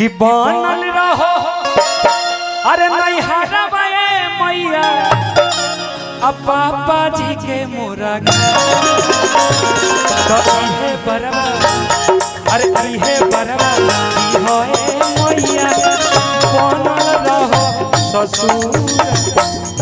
कि बनल रहो अरे नहीं हरबे मैया अब पापा जी के मोरा तो इहे बरवा अरे इहे बरवा होए मैया बनल रहो ससुर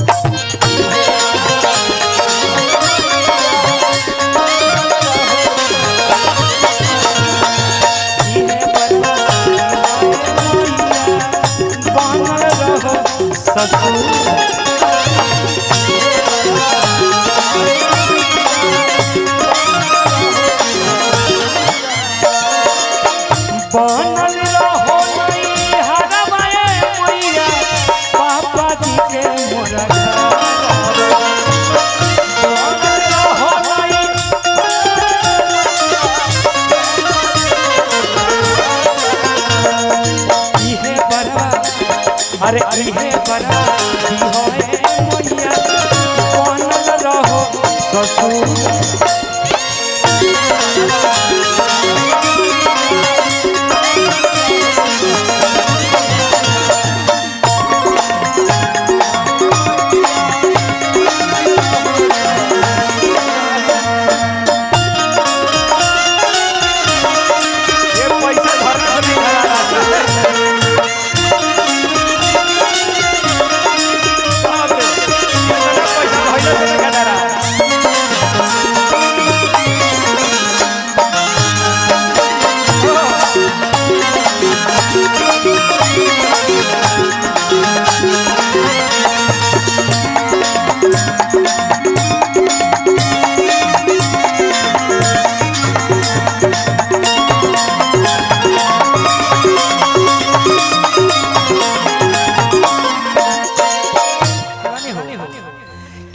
बनल रहो नहीं हरबे मैया पापा जी के मोरा बनल रहो नहीं इहे बरवा अरे इहे बरवा होए मैया बनल रहो ससुर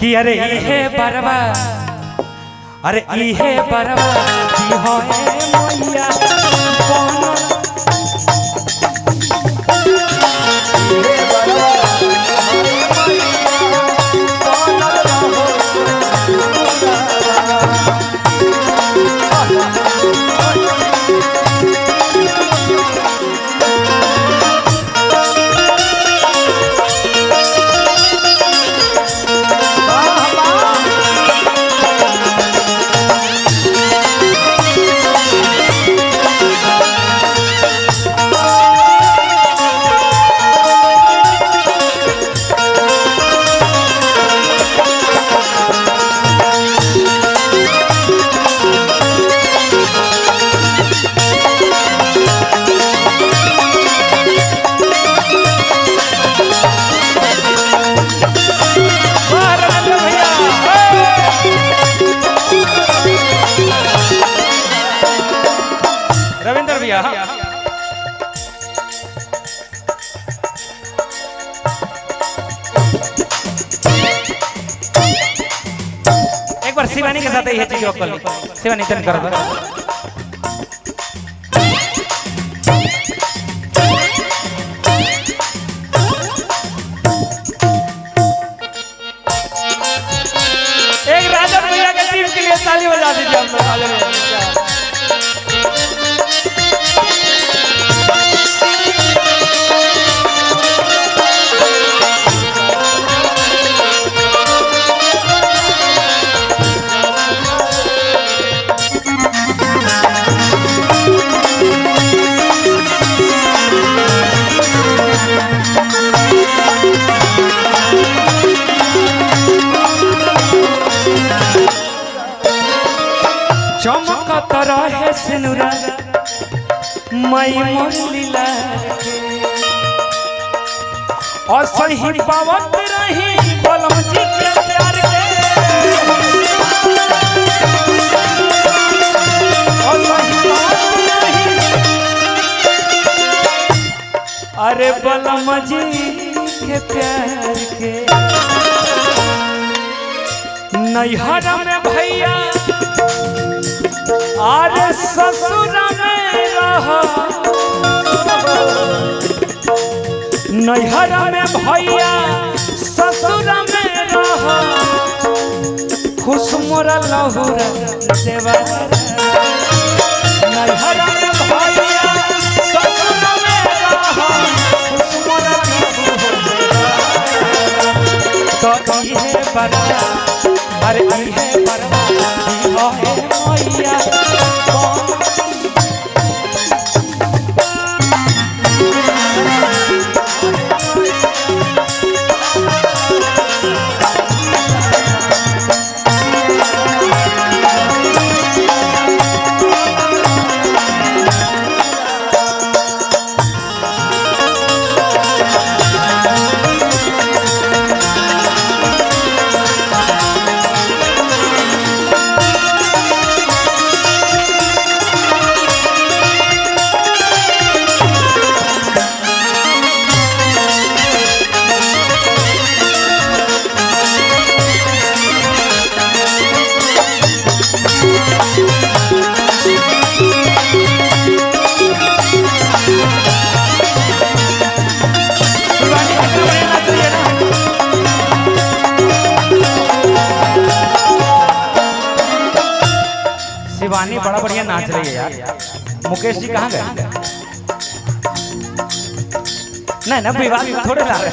कि अरे इहे बरवा अरे इहे बरवा की होए मैया रविंद्र भैया एक बार शिवानी के साथ ही चीज कर शिवानी तन कर एक राजन भैया के टीम के लिए ताली बजा दीजिए हम लोग चमकत रहे सिनुरा मई मुरलीला और सही पावत रही बलम जी के प्यार के और सही पावत रही अरे बलम जी के प्यार के नैहर में भैया और ससुर में रहा नैहर में भैया ससुर में रहा खुश मोरा लहुरा देवा नैहर में भैया ससुर में रहा परवा अरे इहे परवा दी है मैया शिवानी बड़ा बढ़िया नाच रही है यार। मुकेश जी कहाँ गए? नहीं ना विवाद में थोड़े ला रहे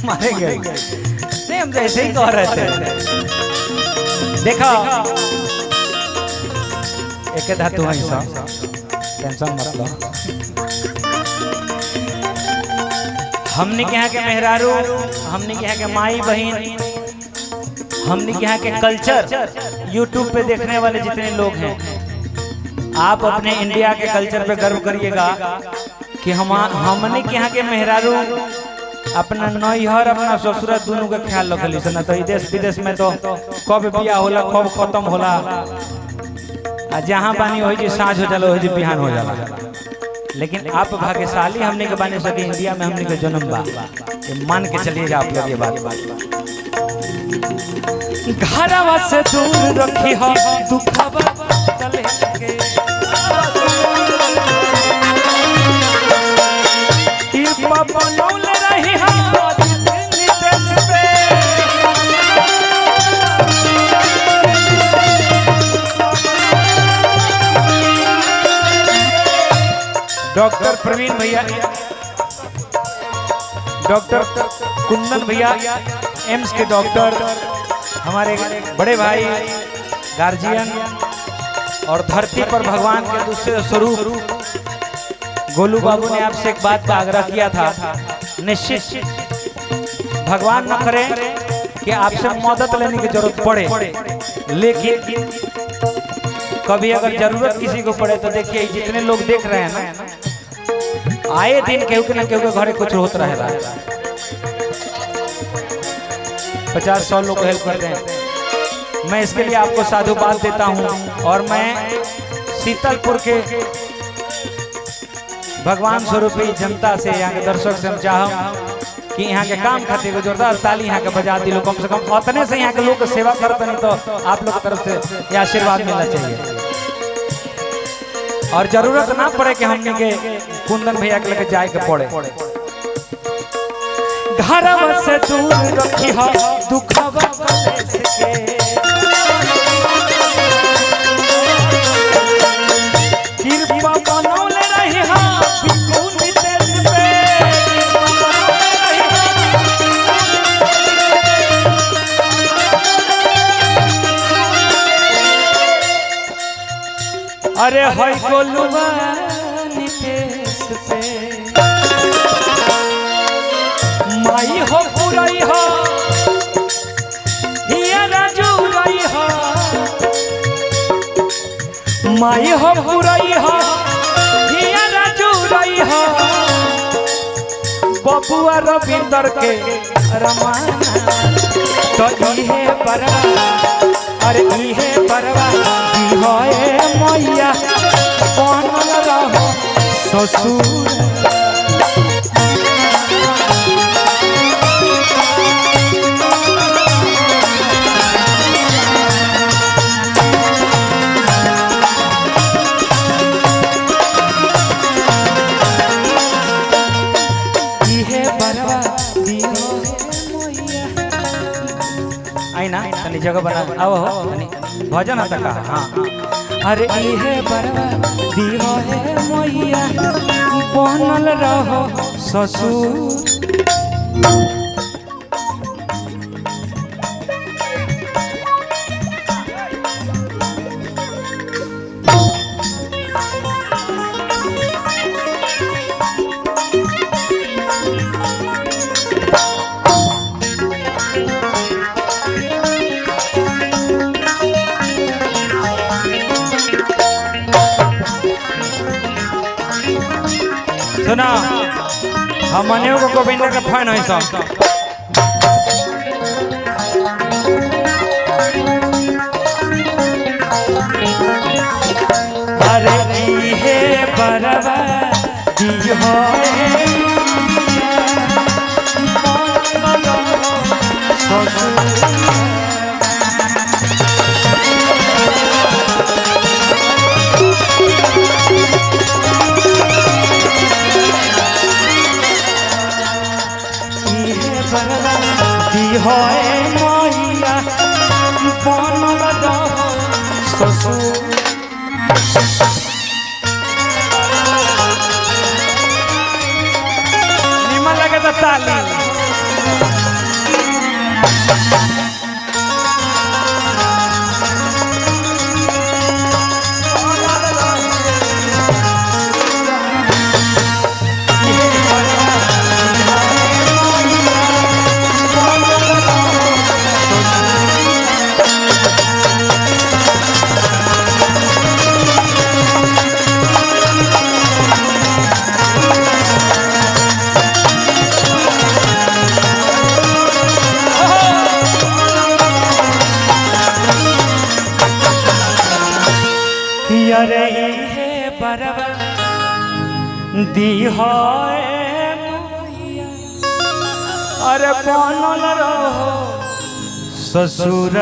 मारे गए नहीं, हम तो ऐसे ही कह रहे थे। देखो एक धातु है सब, टेंशन मत लो। हमने के यहाँ के मेहरारू, हमने के यहाँ के माई बहन, हमने के यहाँ के कल्चर यूट्यूब पे देखने वाले जितने लोग हैं, आप अपने इंडिया के कल्चर पे गर्व करिएगा कि हमने के यहाँ के मेहरारू अपना नैहर अपना ससुर दोनों का ख्याल रखली से। न तो देश विदेश में तो कब बिया होला कब खत्म होला, जहाँ पानी हो जी साँझ हो जाला हो जी बिहान हो जाला। लेकिन आप भाग्यशाली हमने के बने सके इंडिया में हमने के जन्म बा, मान के चलिएगा आप लोग ये बात। घरवा से दूर रखी हो दुखवा चले के, कृपा बनौल रही हो नितेश पे। डॉक्टर प्रवीण भैया, डॉक्टर कुंदन भैया एम्स के डॉक्टर, हमारे बड़े भाई गार्जियन और धरती पर भगवान के दूसरे स्वरूप गोलू बाबू ने आपसे एक बात का आग्रह किया था। निश्चित भगवान न करे कि आपसे मदद लेने की जरूरत पड़े, लेकिन कभी अगर जरूरत किसी को पड़े तो देखिए जितने लोग देख रहे हैं ना, आए दिन केहू के ना केहू के घरे कुछ होता रहेगा। 50-100 लोग को हेल्प करते हैं। मैं इसके लिए आपको साधुवाद देता हूं। और मैं शीतलपुर के भगवान स्वरूपी जनता से, यहाँ के दर्शक से हम चाहूँ कि यहाँ के काम खातिर जोरदार ताली यहाँ के बजा दिलो। कम से कम उतने से यहाँ के लोग सेवा करते नहीं तो आप लोग की तरफ से यह आशीर्वाद मिलना चाहिए। और जरूरत ना पड़े कि हमने के कुंदन भैया के लेके जाए के पड़े। घरवा से दूर रखी हो दुखवा कलेश के, कृपा बनौल रही हो बिल्कुल नितेश पे। अरे होय गोलुआ नितेश पे, माई हो पुरई हो हिया राजू रई हो, माई हो पुरई हो हिया राजू रई हो, बबुआ रविंदर के रमाना तो इहे परवा अरे इहे परवा दी होए मैया बनल रहो ससुर। तनी जगह बना आओ हो भजन आता का। हाँ अरे इहे बरवा दियो है मैया बनल रहो ससुर। सुना हम मने को गोविंदा का फैन है सब। अरे इहे बरवा दी हो मैया बनल ससुर निमन लगे तो ताली। अरे हे बरवा दी हो अरे बनल रहो ससुर।